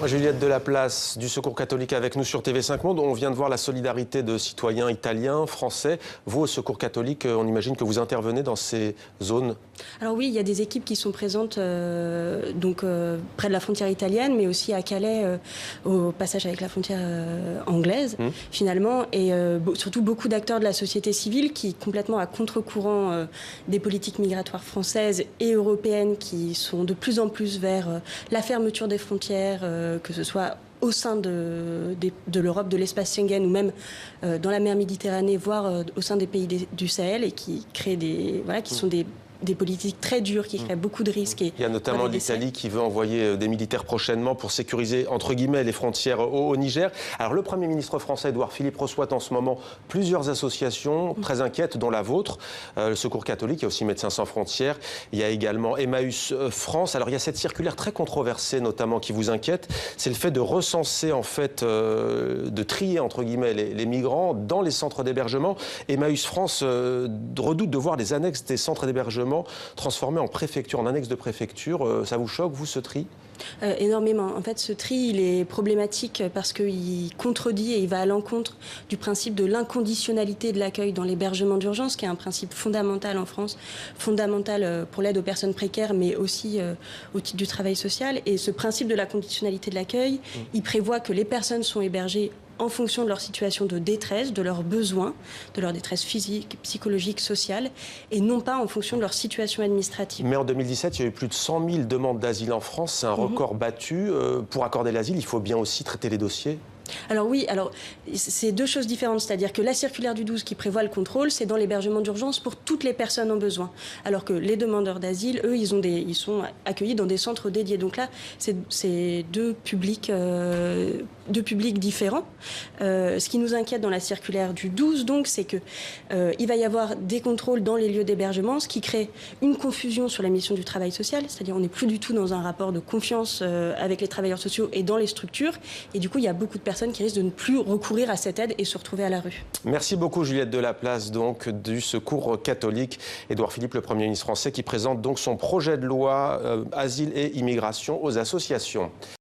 Juliette Delaplace du Secours catholique avec nous sur TV5 Monde. On vient de voir la solidarité de citoyens italiens, français. Vous, au Secours catholique, on imagine que vous intervenez dans ces zones? Alors oui, il y a des équipes qui sont présentes près de la frontière italienne, mais aussi à Calais, au passage avec la frontière anglaise, finalement. Et surtout beaucoup d'acteurs de la société civile qui, complètement à contre-courant des politiques migratoires françaises et européennes, qui sont de plus en plus vers la fermeture des frontières, que ce soit au sein de l'Europe, de l'espace Schengen ou même dans la mer Méditerranée, voire au sein des pays du Sahel, et qui créent qui sont des politiques très dures qui créent beaucoup de risques. Il y a notamment l'Italie qui veut envoyer des militaires prochainement pour sécuriser, entre guillemets, les frontières au Niger. Alors le Premier ministre français, Édouard Philippe, reçoit en ce moment plusieurs associations très inquiètes, dont la vôtre, le Secours catholique, il y a aussi Médecins sans frontières, il y a également Emmaüs France. Alors il y a cette circulaire très controversée, notamment, qui vous inquiète, c'est le fait de recenser, en fait, de trier, entre guillemets, les migrants dans les centres d'hébergement. Emmaüs France redoute de voir les annexes des centres d'hébergement transformé en préfecture, en annexe de préfecture. Ça vous choque, vous, ce tri ? Énormément. En fait, ce tri, il est problématique parce qu'il contredit et il va à l'encontre du principe de l'inconditionnalité de l'accueil dans l'hébergement d'urgence, qui est un principe fondamental en France, fondamental pour l'aide aux personnes précaires, mais aussi au titre du travail social. Et ce principe de la conditionnalité de l'accueil, il prévoit que les personnes sont hébergées en fonction de leur situation de détresse, de leurs besoins, de leur détresse physique, psychologique, sociale, et non pas en fonction de leur situation administrative. Mais en 2017, il y a eu plus de 100 000 demandes d'asile en France. C'est un record battu. Pour accorder l'asile, il faut bien aussi traiter les dossiers. Alors oui, c'est deux choses différentes, c'est-à-dire que la circulaire du 12 qui prévoit le contrôle, c'est dans l'hébergement d'urgence pour toutes les personnes en besoin, alors que les demandeurs d'asile, eux, ils sont accueillis dans des centres dédiés. Donc là, c'est deux publics différents. Ce qui nous inquiète dans la circulaire du 12, donc, c'est que il va y avoir des contrôles dans les lieux d'hébergement, ce qui crée une confusion sur la mission du travail social, c'est-à-dire on n'est plus du tout dans un rapport de confiance avec les travailleurs sociaux et dans les structures, et du coup, il y a beaucoup de personnes qui risquent de ne plus recourir à cette aide et se retrouver à la rue. Merci beaucoup Juliette Delaplace, donc, du Secours catholique. Édouard Philippe, le Premier ministre français, qui présente donc son projet de loi Asile et immigration aux associations.